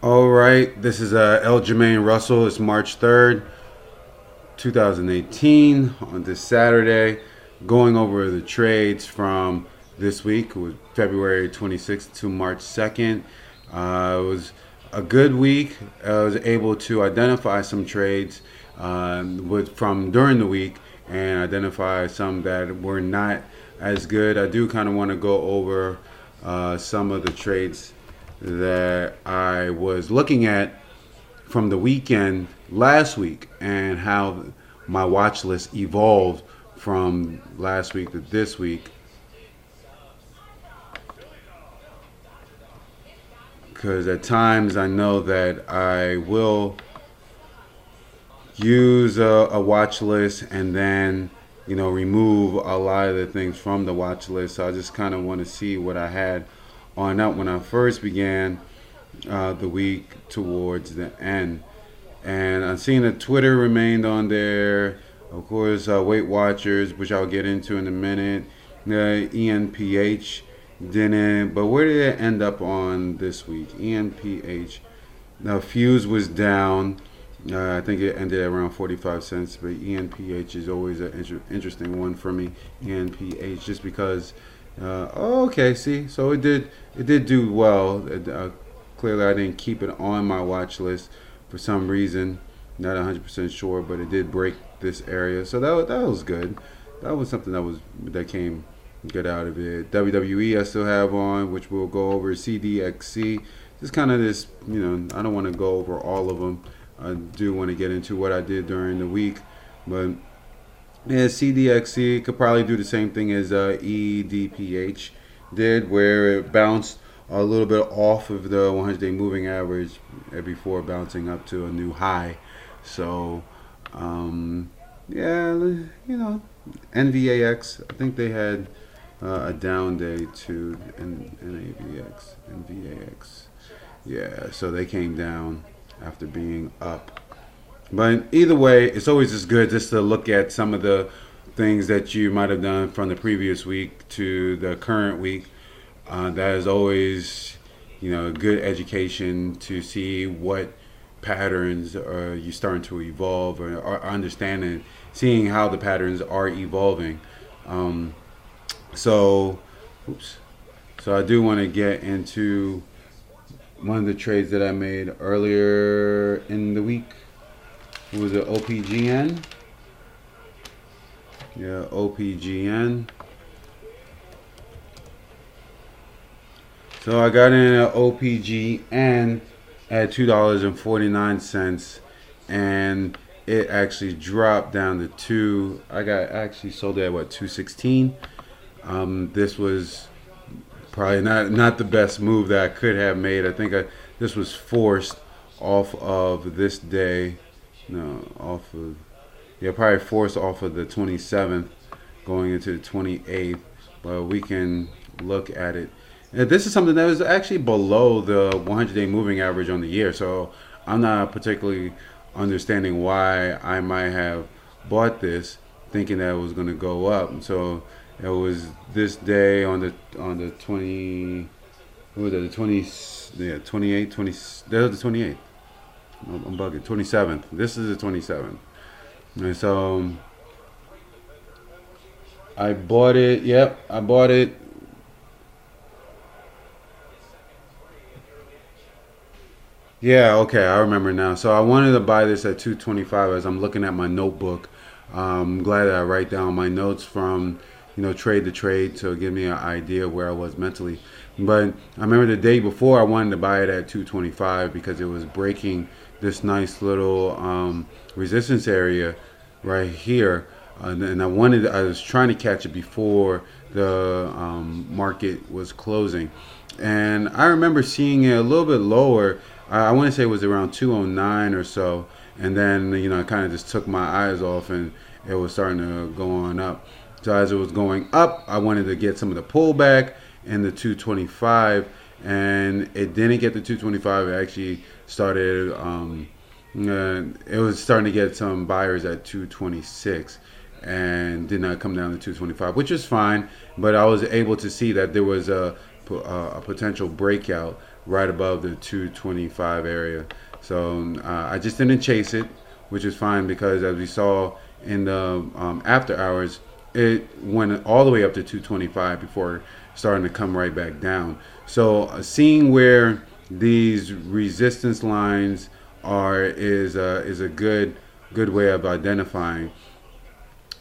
All right, this is L. Jermaine Russell. It's March 3rd, 2018, on this Saturday, going over the trades from this week, with February 26th to March 2nd. It was a good week. I was able to identify some trades from during the week and identify some that were not as good. I do kind of want to go over some of the trades that I was looking at from the weekend last week and how my watch list evolved from last week to this week. Because at times I know that I will use a watch list and then remove a lot of the things from the watch list. So I just kind of want to see what I had on up when I first began the week towards the end. And I'm seeing that Twitter remained on there. Of course, Weight Watchers, which I'll get into in a minute. ENPH didn't. But where did it end up on this week? ENPH. Now, Fuse was down. I think it ended at around 45 cents. But ENPH is always an interesting one for me. ENPH, just because. Okay, see, so it did do well. Clearly, I didn't keep it on my watch list for some reason. Not 100% sure, but it did break this area, so that was good. That was something that came good out of it. WWE I still have on, which we'll go over. CDXC, just kind of this. I don't want to go over all of them. I do want to get into what I did during the week, but. Yeah, CDXC could probably do the same thing as EDPH did, where it bounced a little bit off of the 100-day moving average before bouncing up to a new high. So, yeah, NVAX, I think they had a down day too. NVAX. Yeah, so they came down after being up. But either way, it's always just good just to look at some of the things that you might have done from the previous week to the current week. That is always, a good education to see what patterns are you starting to evolve or understanding, seeing how the patterns are evolving. So I do want to get into one of the trades that I made earlier in the week. Was it OPGN? Yeah, OPGN. So I got in at OPGN at $2.49, and it actually dropped down to two. I actually sold it at $2.16. This was probably not the best move that I could have made. I think this was forced off of this day. No, probably forced off of the 27th going into the 28th, but we can look at it. And this is something that was actually below the 100-day moving average on the year, so I'm not particularly understanding why I might have bought this thinking that it was going to go up. So it was this day on the 20, what was it, the 20, yeah, 28, 20, that was the 28th. I'm bugging. 27th. This is the 27th. And so I bought it. Yep, I bought it. Yeah, okay, I remember now. So I wanted to buy this at 225 as I'm looking at my notebook. I'm glad that I write down my notes from, trade to trade to give me an idea of where I was mentally. But I remember the day before I wanted to buy it at 225 because it was breaking this nice little resistance area right here, and I was trying to catch it before the market was closing, and I remember seeing it a little bit lower. I want to say it was around 209 or so, and then I kind of just took my eyes off, and it was starting to go on up. So as it was going up, I wanted to get some of the pullback in the 225, and it didn't get the 225. It actually started. It was starting to get some buyers at 226, and did not come down to 225, which is fine. But I was able to see that there was a a potential breakout right above the 225 area. So I just didn't chase it, which is fine because as we saw in the after hours, it went all the way up to 225 before starting to come right back down. So seeing where these resistance lines are is a good way of identifying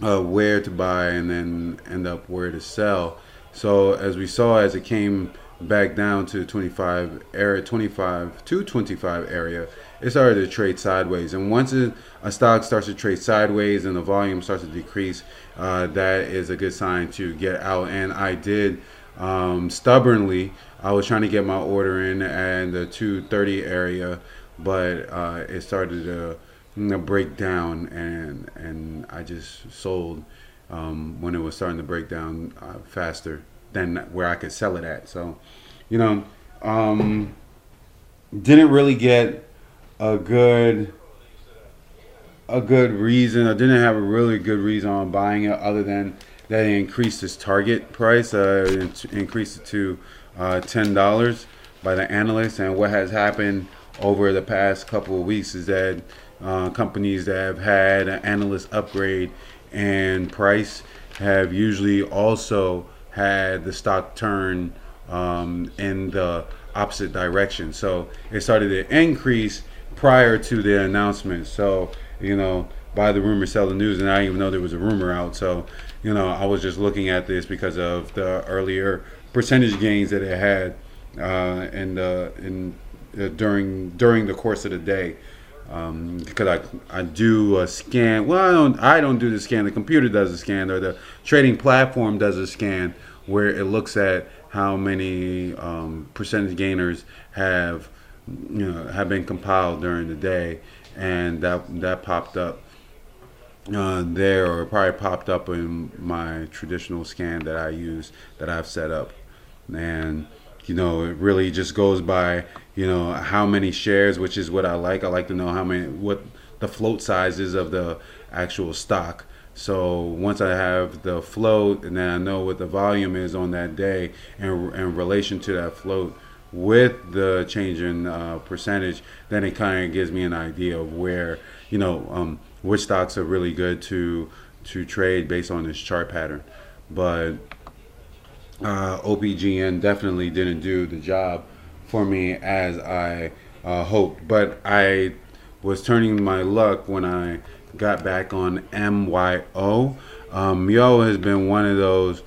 where to buy and then end up where to sell. So as we saw, as it came back down to 25 area, 25 to 25 area, it started to trade sideways. And once a stock starts to trade sideways and the volume starts to decrease, that is a good sign to get out. And I did stubbornly. I was trying to get my order in at the 230 area, but it started to break down, and I just sold when it was starting to break down faster than where I could sell it at. So, you know, didn't really get a good reason. I didn't have a really good reason on buying it other than that it increased its target price. It increased it to $10 by the analysts. And what has happened over the past couple of weeks is that companies that have had an analyst upgrade and price have usually also had the stock turn in the opposite direction. So it started to increase prior to the announcement. So, you know, buy the rumor, sell the news, and I didn't even know there was a rumor out. So, you know, I was just looking at this because of the earlier percentage gains that it had during the course of the day. Because I do a scan. Well, I don't do the scan. The computer does the scan, or the trading platform does a scan where it looks at how many percentage gainers have been compiled during the day, and that popped up there, or probably popped up in my traditional scan that I use, that I've set up. And you know, it really just goes by, you know, how many shares, which is what I like. I like to know what the float size is of the actual stock. So once I have the float, and then I know what the volume is on that day in relation to that float with the change in percentage, then it kind of gives me an idea of where, you know, which stocks are really good to trade based on this chart pattern. But OPGN definitely didn't do the job for me as I hoped. But I was turning my luck when I got back on MYO. MYO has been one of those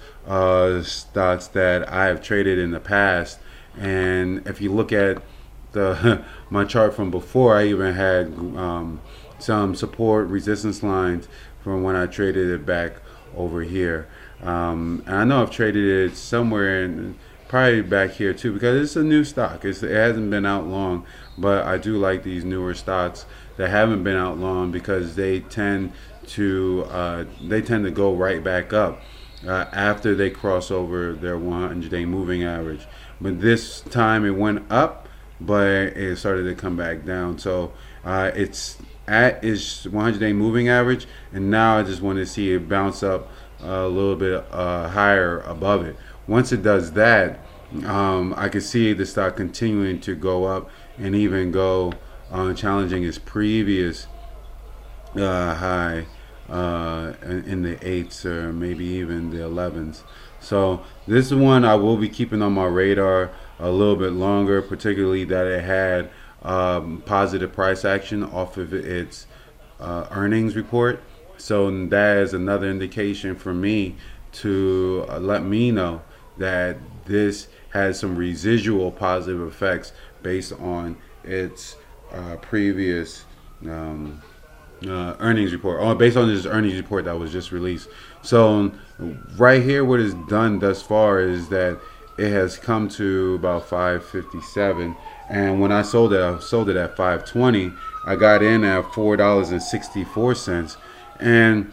stocks that I have traded in the past. And if you look at my chart from before, I even had some support resistance lines from when I traded it back over here. And I know I've traded it somewhere probably back here too, because it's a new stock. It hasn't been out long, but I do like these newer stocks that haven't been out long because they tend to go right back up after they cross over their 100-day moving average. But this time it went up, but it started to come back down. So it's at its 100-day moving average, and now I just want to see it bounce up a little bit higher above it. Once it does that, I can see the stock continuing to go up and even go challenging its previous high in the 8s or maybe even the 11s. So this one I will be keeping on my radar a little bit longer, particularly that it had positive price action off of its earnings report. So that is another indication for me to let me know that this has some residual positive effects based on its previous earnings report, or based on this earnings report that was just released. So right here, what it's done thus far is that it has come to about 557, and when I sold it at 520. I got in at $4.64. And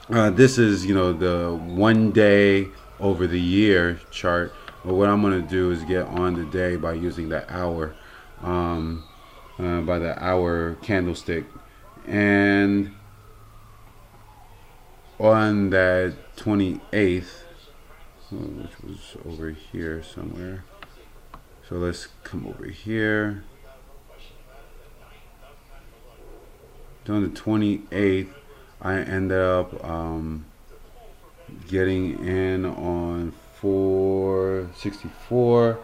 this is, you know, the 1 day over the year chart. But what I'm going to do is get on the day by using the hour, by the hour candlestick. And on that 28th, which was over here somewhere. So let's come over here. On the 28th, I ended up getting in on 464.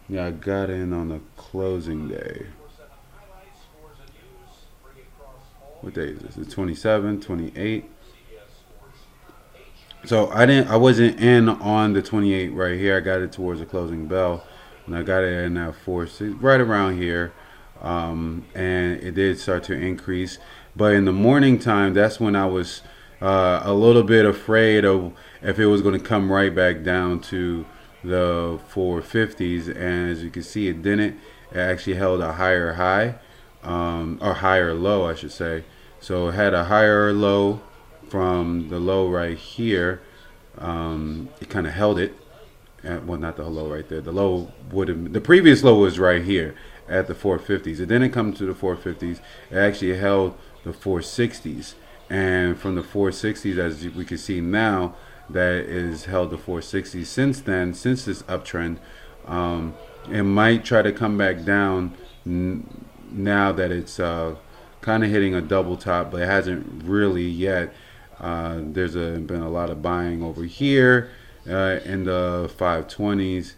Yeah, I got in on the closing day. What day is this? The 27th, 28th. So I wasn't in on the 28th right here. I got it towards the closing bell, and I got it in at 4, right around here. And it did start to increase. But in the morning time, that's when I was a little bit afraid of if it was going to come right back down to the 450s. And as you can see, it didn't. It actually held a higher high, or higher low, I should say. So it had a higher low from the low right here. It kind of held it. Well, not the low right there. The low would have. The previous low was right here at the 450s. It didn't come to the 450s. It actually held the 460s, and from the 460s, as we can see now, that is held the 460s since then. Since this uptrend, it might try to come back down now that it's kind of hitting a double top, but it hasn't really yet. There's been a lot of buying over here in the 520s.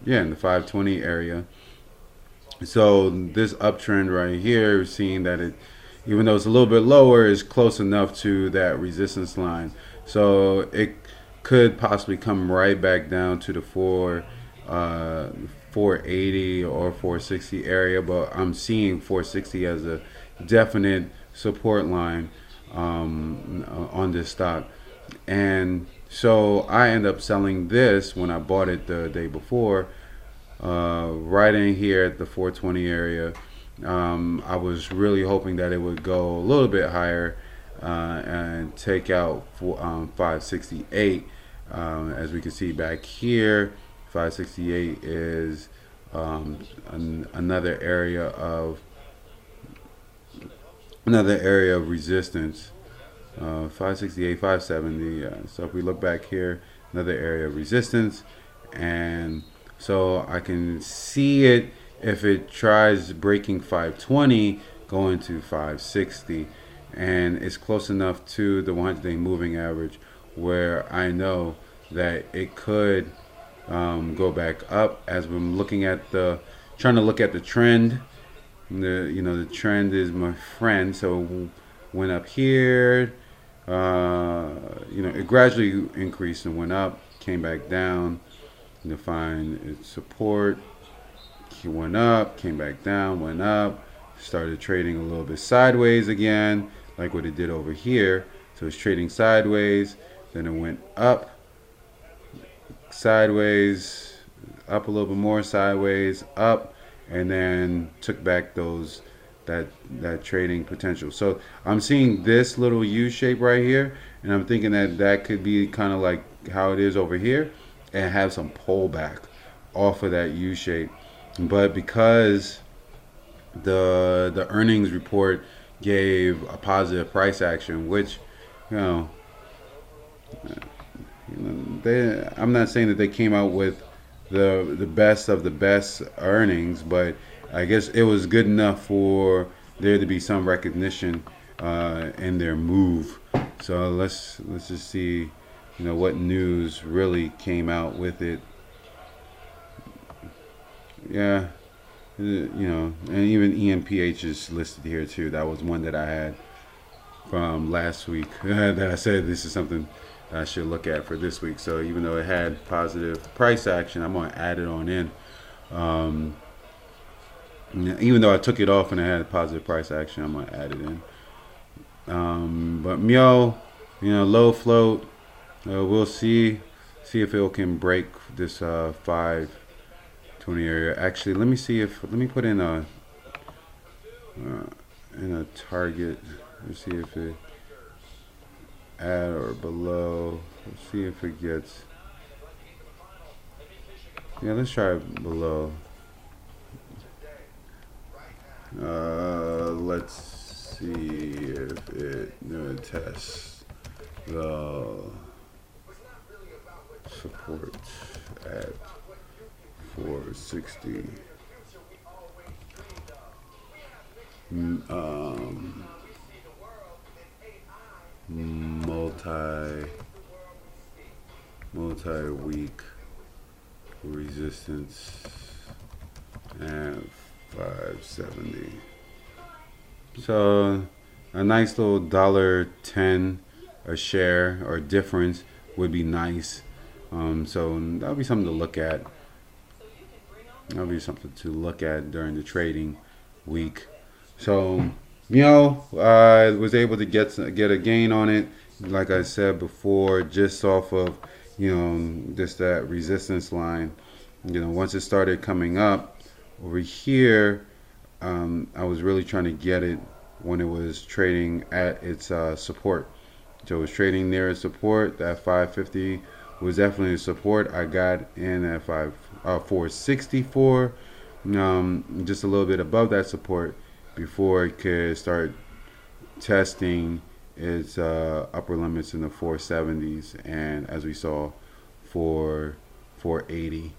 In the 520 area. So this uptrend right here, we're seeing that it, even though it's a little bit lower, is close enough to that resistance line. So it could possibly come right back down to the 480 or 460 area, but I'm seeing 460 as a definite support line on this stock. And so I end up selling this when I bought it the day before, right in here at the 420 area. I was really hoping that it would go a little bit higher and take out 568. As we can see back here, 568 is another area of resistance. 568, 570. So if we look back here, another area of resistance, and so I can see it if it tries breaking 520, going to 560, and it's close enough to the 100-day moving average where I know that it could go back up. As we're looking at trying to look at the trend. The trend is my friend. So went up here. It gradually increased and went up, came back down to find its support. It went up, came back down, went up, started trading a little bit sideways again, like what it did over here. So it's trading sideways, then it went up, sideways, up a little bit more, sideways, up, and then took back that trading potential. So I'm seeing this little U shape right here, and I'm thinking that could be kind of like how it is over here and have some pullback off of that U shape. But because the earnings report gave a positive price action, which I'm not saying that they came out with the best of the best earnings, but I guess it was good enough for there to be some recognition in their move. So let's just see, what news really came out with it. Yeah, and even EMPH is listed here too. That was one that I had from last week that I said this is something I should look at for this week. So even though it had positive price action, I'm gonna add it on in. Even though I took it off and it had positive price action, I'm gonna add it in. But MEO, low float. We'll see if it can break this 520 area. Actually, let me put in a target. Let's see if it at or below. Let's see if it gets. Yeah, let's try it below. Let's see if it tests. the support at 460. Multi week resistance at 570. So a nice little $1.10 a share or difference would be nice. So that'll be something to look at. That'll be something to look at during the trading week. So I was able to get a gain on it, like I said before, just off of just that resistance line. Once it started coming up over here, I was really trying to get it when it was trading at its support. So it was trading near its support. That 550 was definitely a support. I got in at 464, just a little bit above that support before it could start testing its upper limits in the 470s, and as we saw, 480.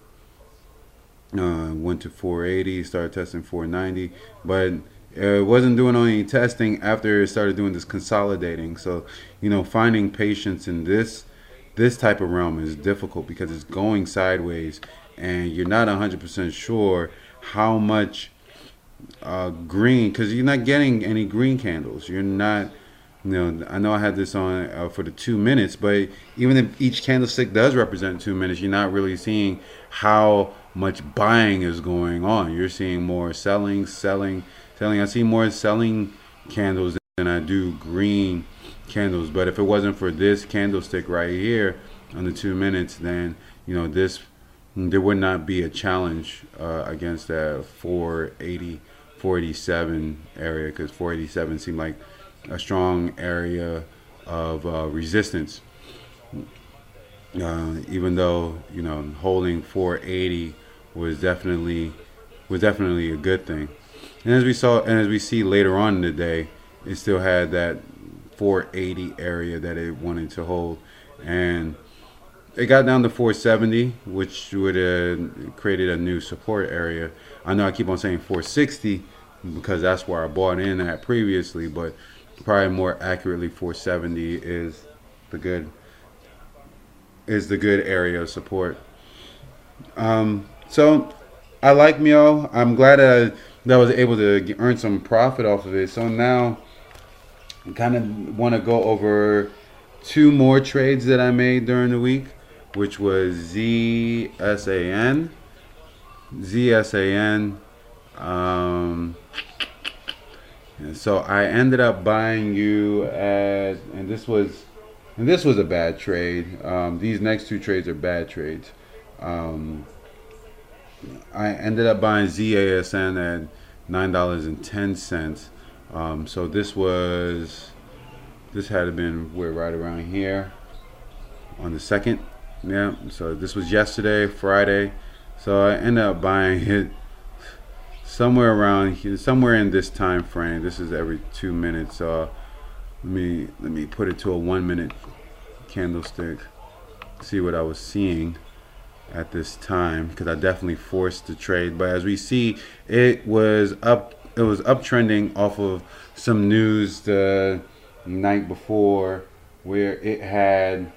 Went to 480, started testing 490, but it wasn't doing any testing after it started doing this consolidating. So, finding patience in this type of realm is difficult because it's going sideways, and you're not 100% sure how much green, because you're not getting any green candles. You're not. I know I had this on for the 2 minutes, but even if each candlestick does represent 2 minutes, you're not really seeing how much buying is going on. You're seeing more selling. I see more selling candles than I do green candles. But if it wasn't for this candlestick right here on the 2 minutes, then there would not be a challenge against that 480, 487 area, because 487 seemed like a strong area of resistance. Even though holding 480 was definitely a good thing. And as we see later on in the day, it still had that 480 area that it wanted to hold, and it got down to 470, which would have created a new support area. I know I keep on saying 460 because that's where I bought in at previously, but probably more accurately 470 is the good area of support. So I like MEO. I'm glad that I was able to earn some profit off of it. So now I kind of want to go over 2 more trades that I made during the week, which was ZSAN. So I ended up buying you at, and this was a bad trade. These next 2 trades are bad trades. I ended up buying ZASN at $9.10. So this had been right around here on the 2nd. Yeah. So this was yesterday, Friday. So I ended up buying it somewhere around here, somewhere in this time frame. This is every 2 minutes. Let me put it to a 1 minute candlestick. See what I was seeing at this time, because I definitely forced the trade. But as we see, it was uptrending off of some news the night before, where there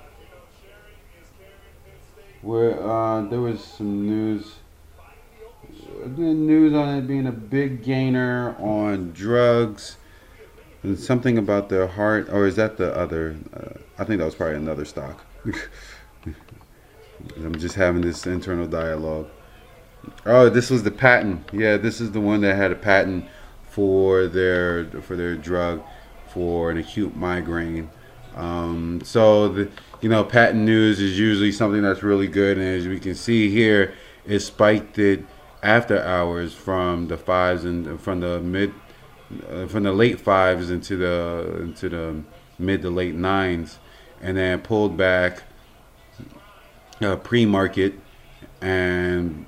was some news on it being a big gainer on drugs and something about the heart, or is that the other? I think that was probably another stock. I'm just having this internal dialogue. Oh, this was the patent. Yeah, this is the one that had a patent for their drug for an acute migraine. So patent news is usually something that's really good, and as we can see here, it spiked it after hours from the fives and from the late fives into the mid to late nines, and then pulled back pre-market, and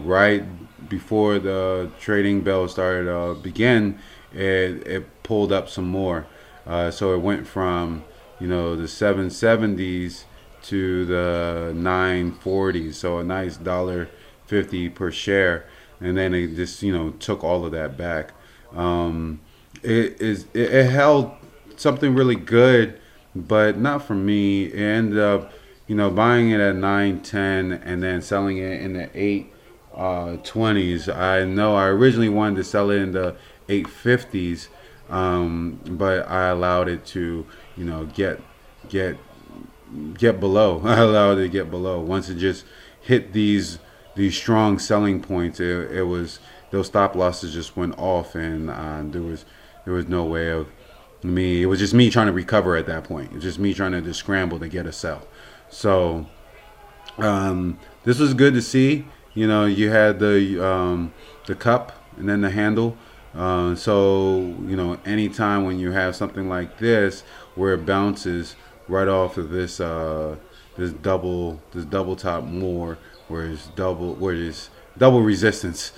right before the trading bell started begin, it pulled up some more. So it went from the 770s to the 940s, so a nice $1.50 per share, and then it just took all of that back. It held something really good, but not for me. It ended up buying it at 910 and then selling it in the 820s. I know I originally wanted to sell it in the 850s, but I allowed it to get get get below. I allowed it to get below. Once it just hit these strong selling points, it was those stop losses just went off, and there was no way of me. It was just me trying to recover at that point. It was just me trying to just scramble to get a sell. So this was good to see. You had the cup and then the handle. So anytime when you have something like this where it bounces right off of this double top more, where it's double resistance,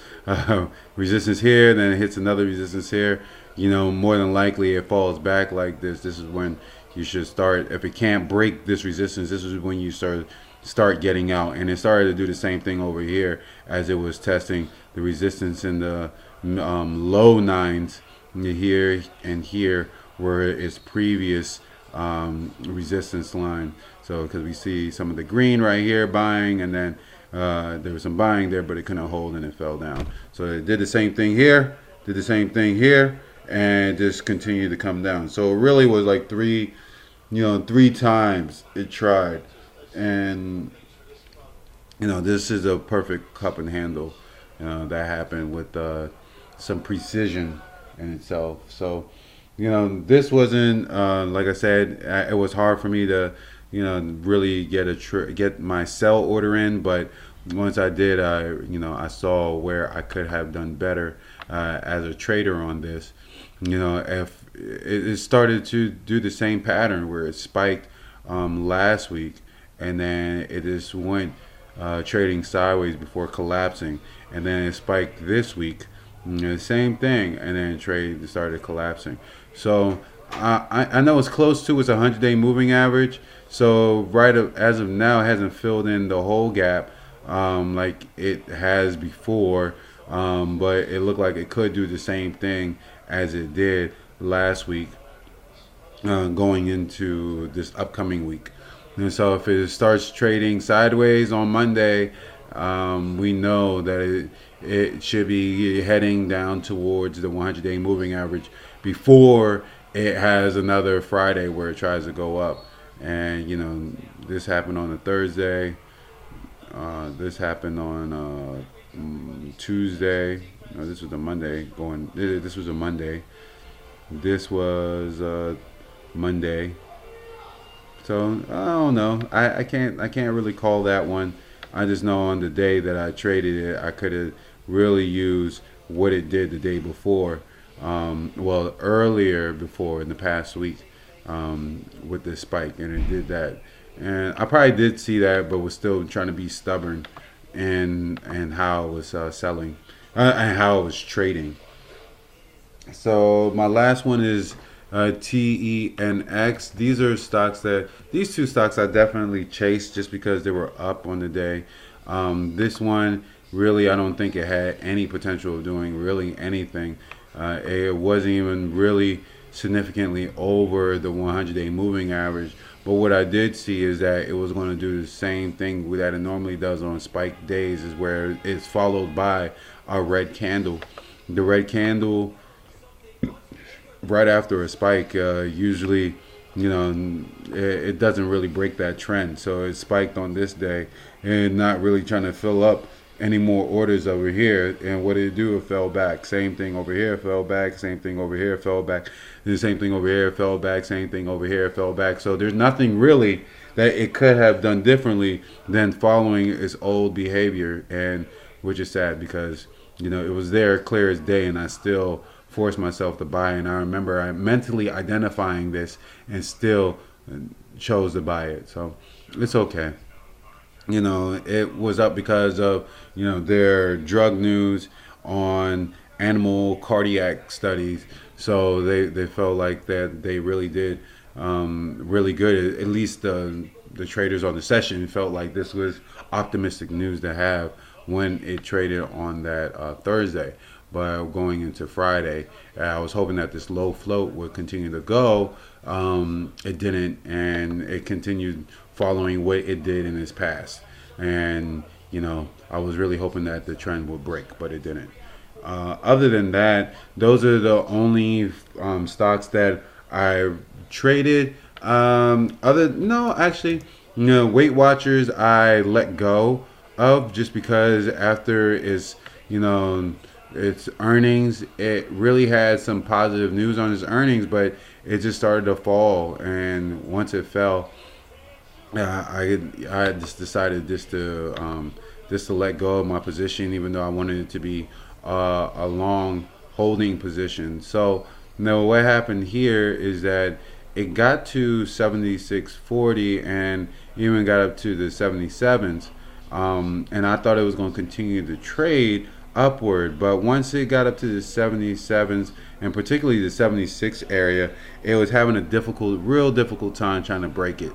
resistance here, then it hits another resistance here. More than likely it falls back like this. This is when you should start. If it can't break this resistance, this is when you start getting out. And it started to do the same thing over here as it was testing the resistance in the low nines here and here, where its previous resistance line. So because we see some of the green right here buying, and then there was some buying there, but it couldn't hold and it fell down. So it did the same thing here, did the same thing here, and just continued to come down. So it really was like three times it tried. And this is a perfect cup and handle. That happened with some precision in itself. So this wasn't like I said, it was hard for me to really get my sell order in, but once I did, I saw where I could have done better as a trader on this. If it started to do the same pattern where it spiked last week, and then it just went trading sideways before collapsing, and then it spiked this week, same thing, and then trade started collapsing. So I know it's close to its 100-day moving average. So as of now, it hasn't filled in the whole gap like it has before, but it looked like it could do the same thing as it did last week, going into this upcoming week. And so if it starts trading sideways on Monday, we know that it should be heading down towards the 100-day moving average before it has another Friday where it tries to go up. And this happened on a Thursday. This happened on Tuesday. No, this was a Monday. This was a Monday. This was Monday. So I don't know. I can't really call that one. I just know on the day that I traded it, I could have really used what it did the day before. Well, earlier before in the past week, with this spike, and it did that. And I probably did see that, but was still trying to be stubborn and how it was selling and how it was trading. So my last one is TENX. These two stocks I definitely chased just because they were up on the day. This one really, I don't think it had any potential of doing really anything. It wasn't even really significantly over the 100-day moving average. But what I did see is that it was going to do the same thing that it normally does on spike days, is where it's followed by a red candle. The red candle right after a spike, usually, it doesn't really break that trend. So it spiked on this day and not really trying to fill up any more orders over here. And what did it do? It fell back. Same thing over here, fell back. Same thing over here, fell back. The same thing over here, fell back. Same thing over here, fell back. So there's nothing really that it could have done differently than following its old behavior, and which is sad because it was there clear as day, and I still forced myself to buy. And I remember I mentally identifying this and still chose to buy it. So it's okay. It was up because of their drug news on animal cardiac studies. So they felt like that they really did really good. At least the traders on the session felt like this was optimistic news to have when it traded on that Thursday. But going into Friday, I was hoping that this low float would continue to go. It didn't, and it continued following what it did in its past. And I was really hoping that the trend would break, but it didn't. Other than that, those are the only stocks that I traded. Other no, actually, Weight Watchers I let go of just because after its earnings, it really had some positive news on its earnings, but it just started to fall, and once it fell, I just decided just to let go of my position, even though I wanted it to be a long holding position. So now what happened here is that it got to 76.40 and even got up to the 77s, and I thought it was going to continue to trade upward. But once it got up to the 77s and particularly the 76 area, it was having a real difficult time trying to break it,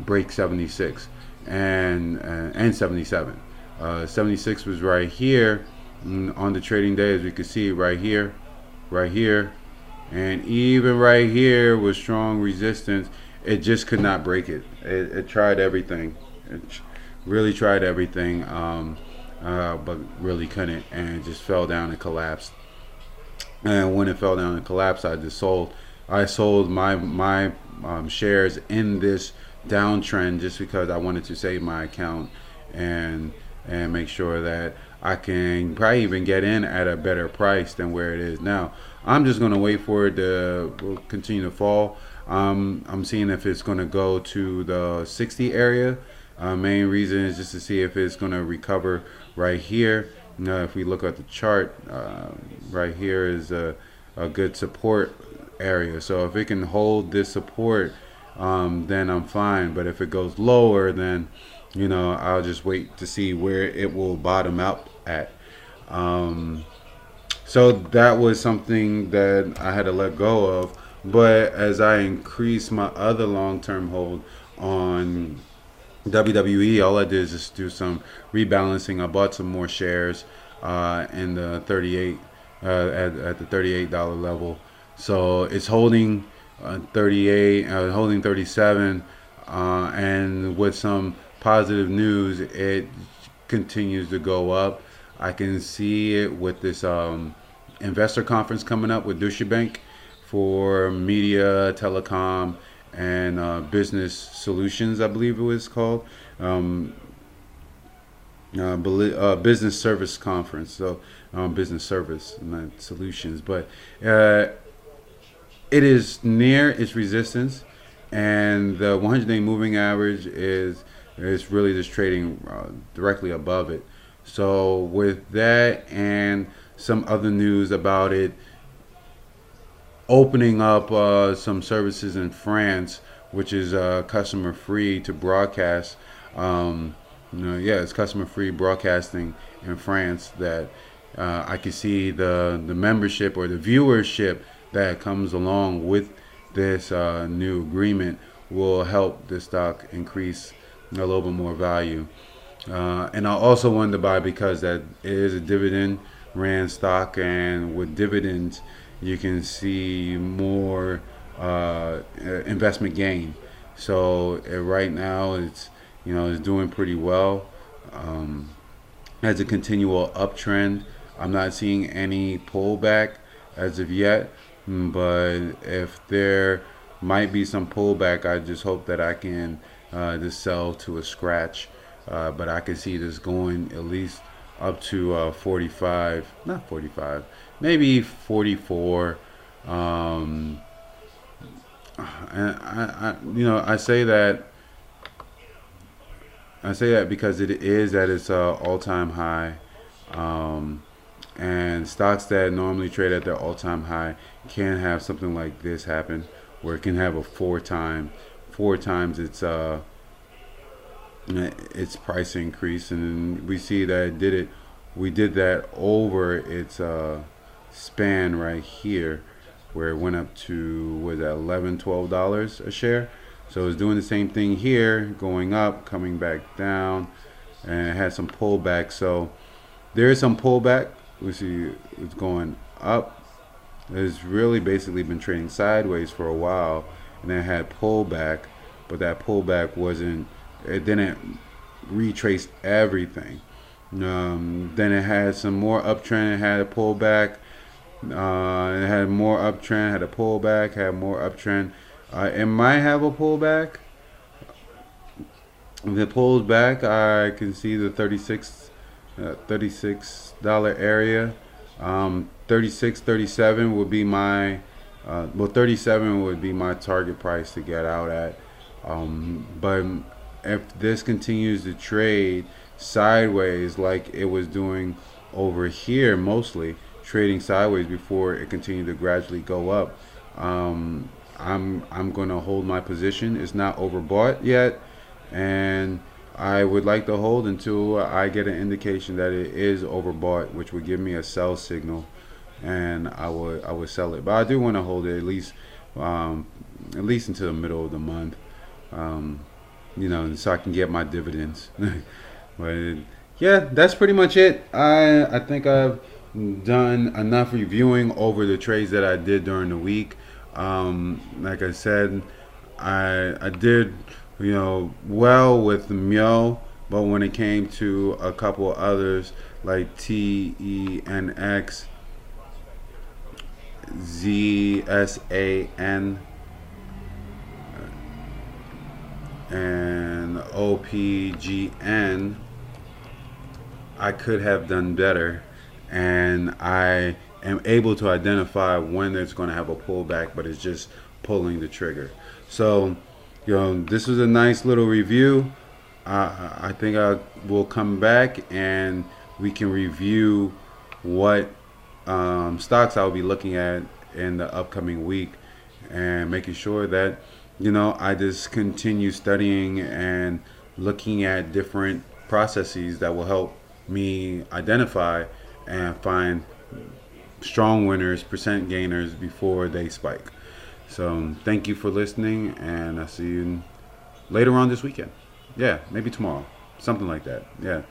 break 76 and 77. 76 was right here on the trading day, as we could see right here, and even right here with strong resistance. It just could not break it. It tried everything. It really tried everything, but really couldn't, and it just fell down and collapsed. And when it fell down and collapsed, I just sold. I sold my shares in this downtrend just because I wanted to save my account and make sure that I can probably even get in at a better price than where it is now. I'm just going to wait for it to continue to fall. I'm seeing if it's going to go to the 60 area. Main reason is just to see if it's going to recover right here. If we look at the chart, right here is a good support area. So if it can hold this support, then I'm fine. But if it goes lower, then I'll just wait to see where it will bottom out at. So that was something that I had to let go of. But as I increase my other long-term hold on WWE, all I did is just do some rebalancing. I bought some more shares in the 38 at the $38 level. So it's holding 38, holding 37, and with some positive news, it continues to go up. I can see it with this investor conference coming up with Deutsche Bank for media, telecom, and business solutions, I believe it was called. Business service conference. So business service, not solutions. But it is near its resistance, and the 100-day moving average is really just trading directly above it. So with that and some other news about it opening up some services in France, which is customer free to broadcast. It's customer free broadcasting in France. That I can see the membership or the viewership that comes along with this new agreement will help the stock increase a little bit more value. And I also wanted to buy because that it is a dividend ran stock, and with dividends you can see more investment gain. So right now it's doing pretty well. Has a continual uptrend. I'm not seeing any pullback as of yet, but if there might be some pullback, I just hope that I can just sell to a scratch. But I can see this going at least up to 45, not 45, maybe 44. And I say that because it is at its all-time high, and stocks that normally trade at their all-time high can have something like this happen, where it can have a four times its price increase, and we see that we did that over its span right here. where it went up to, was that $11, $12 a share. So it's doing the same thing here, going up, coming back down, and it had some pullback. So there is some pullback. We see it's going up. It's really basically been trading sideways for a while, and then had pullback, but that pullback wasn't. It didn't retrace everything. Then it had some more uptrend. It had a pullback. It had more uptrend. Had a pullback. Had more uptrend. It might have a pullback. If it pulls back, I can see the $36 area. 36, 37 would be my, 37 would be my target price to get out at. But if this continues to trade sideways like it was doing over here, mostly trading sideways before it continued to gradually go up, I'm going to hold my position. It's not overbought yet, and I would like to hold until I get an indication that it is overbought, which would give me a sell signal, and I would sell it. But I do want to hold it at least until the middle of the month, so I can get my dividends. But yeah, that's pretty much it. I think I've done enough reviewing over the trades that I did during the week. Like I said, I did well with Myo, but when it came to a couple others like TENX, ZSAN, and OPGN, I could have done better, and I am able to identify when it's going to have a pullback, but it's just pulling the trigger. So this was a nice little review. I think I will come back and we can review what stocks I'll be looking at in the upcoming week, and making sure that I just continue studying and looking at different processes that will help me identify and find strong winners, percent gainers before they spike. So thank you for listening, and I'll see you later on this weekend. Yeah, maybe tomorrow, something like that. Yeah.